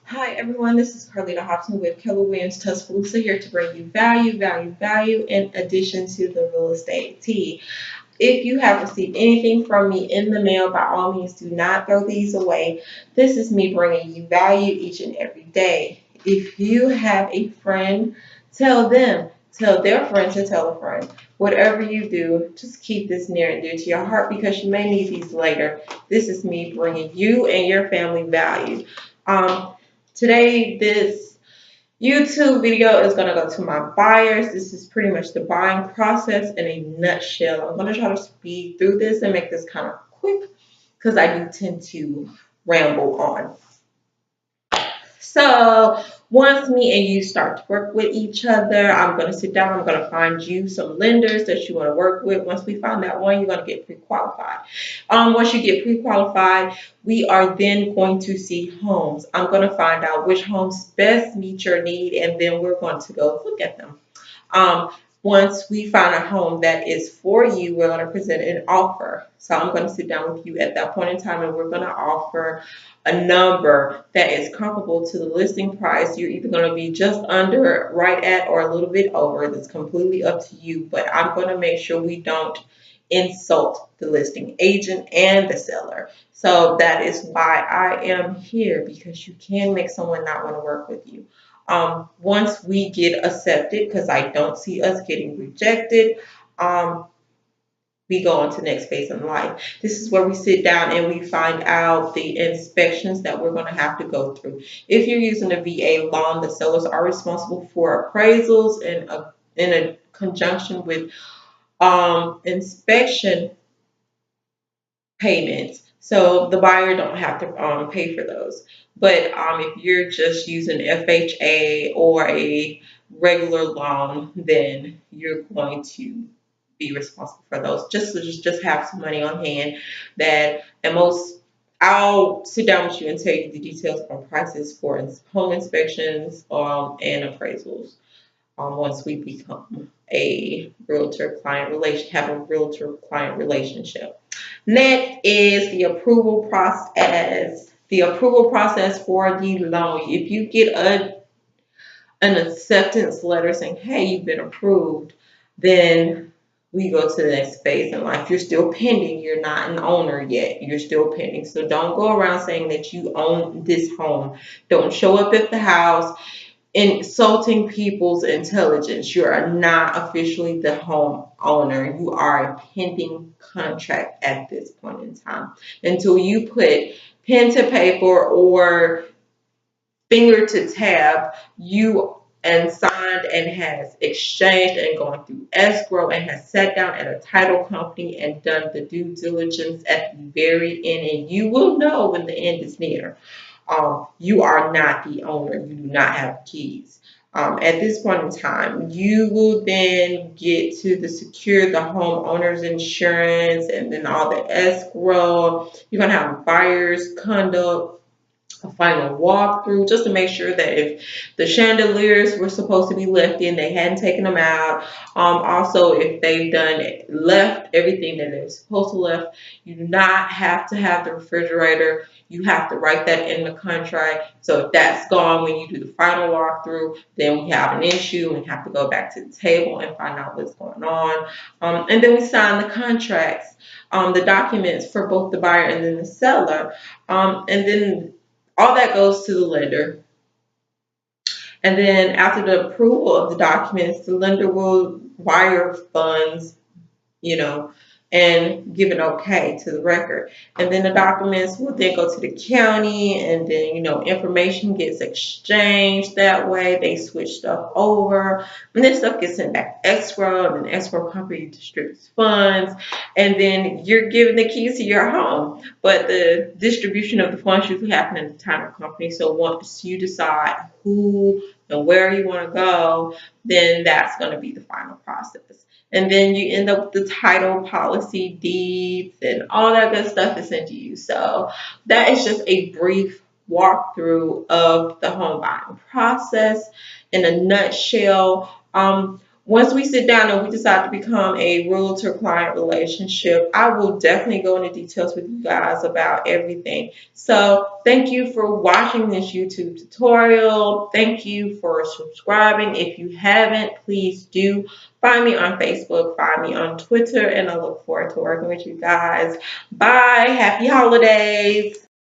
Hi everyone, this is Carlita Hobson with Keller Williams Tuscaloosa here to bring you value in addition to the real estate tea. If you have received anything from me in the mail, by all means do not throw these away. This is me bringing you value each and every day. If you have a friend, tell them, tell their friend to tell a friend. Whatever you do, just keep this near and dear to your heart because you may need these later. This is me bringing you and your family value. Um, Today, this YouTube video is going to go to my buyers. This is pretty much the buying process in a nutshell. I'm going to try to speed through this and make this kind of quick because I do tend to ramble on. So once me and you start to work with each other, I'm going to sit down. I'm going to find you some lenders that you want to work with. Once we find that one, you're going to get pre-qualified. Once you get pre-qualified, we are then going to see homes. I'm going to find out which homes best meet your need, and then we're going to go look at them. Um, Once we find a home that is for you, we're going to present an offer. So I'm going to sit down with you at that point in time and we're going to offer a number that is comparable to the listing price. You're either going to be just under, right at, or a little bit over. That's completely up to you. But I'm going to make sure we don't insult the listing agent and the seller. So that is why I am here, because you can make someone not want to work with you. Once we get accepted, because I don't see us getting rejected, we go on to the next phase in life. This is where we sit down and we find out the inspections that we're going to have to go through. If you're using a VA loan, the sellers are responsible for appraisals and in a conjunction with inspection payments. So the buyer don't have to pay for those. But if you're just using FHA or a regular loan, then you're going to be responsible for those. Just have some money on hand that and most I'll sit down with you and tell you the details on prices for home inspections and appraisals once we become a realtor client relation have a realtor client relationship. Next is the approval process. The approval process for the loan. If you get an acceptance letter saying, hey, you've been approved, then we go to the next phase in life. You're still pending. You're not an owner yet. You're still pending. So don't go around saying that you own this home. Don't show up at the house insulting people's intelligence. You are not officially the home owner. You are a pending contract at this point in time. Until you put pen to paper or finger to tab, you and signed and has exchanged and gone through escrow and has sat down at a title company and done the due diligence at the very end, and you will know when the end is near. You are not the owner. You do not have keys. At this point in time, you will then get to the secure the homeowner's insurance and then all the escrow. You're gonna have buyer's conduct, a final walkthrough just to make sure that if the chandeliers were supposed to be left in, they hadn't taken them out. Also, if they've left everything that they're supposed to left, you do not have to have the refrigerator. You have to write that in the contract. So if that's gone when you do the final walkthrough, then we have an issue and have to go back to the table and find out what's going on. And then we sign the contracts, the documents for both the buyer and then the seller. And then all that goes to the lender. And then after the approval of the documents, the lender will wire funds, you know, and give an okay to the record. And then the documents will then go to the county and then, information gets exchanged that way. They switch stuff over and then stuff gets sent back to escrow and then escrow company distributes funds and then you're given the keys to your home. But the distribution of the funds usually happen in the title company. So once you decide who and where you want to go, then that's going to be the final process. And then you end up with the title, policy, deeds, and all that good stuff is sent to you. So that is just a brief walkthrough of the home buying process in a nutshell. once we sit down and we decide to become a realtor-client relationship, I will definitely go into details with you guys about everything. So thank you for watching this YouTube tutorial. Thank you for subscribing. If you haven't, please do. Find me on Facebook, find me on Twitter, and I look forward to working with you guys. Bye. Happy holidays.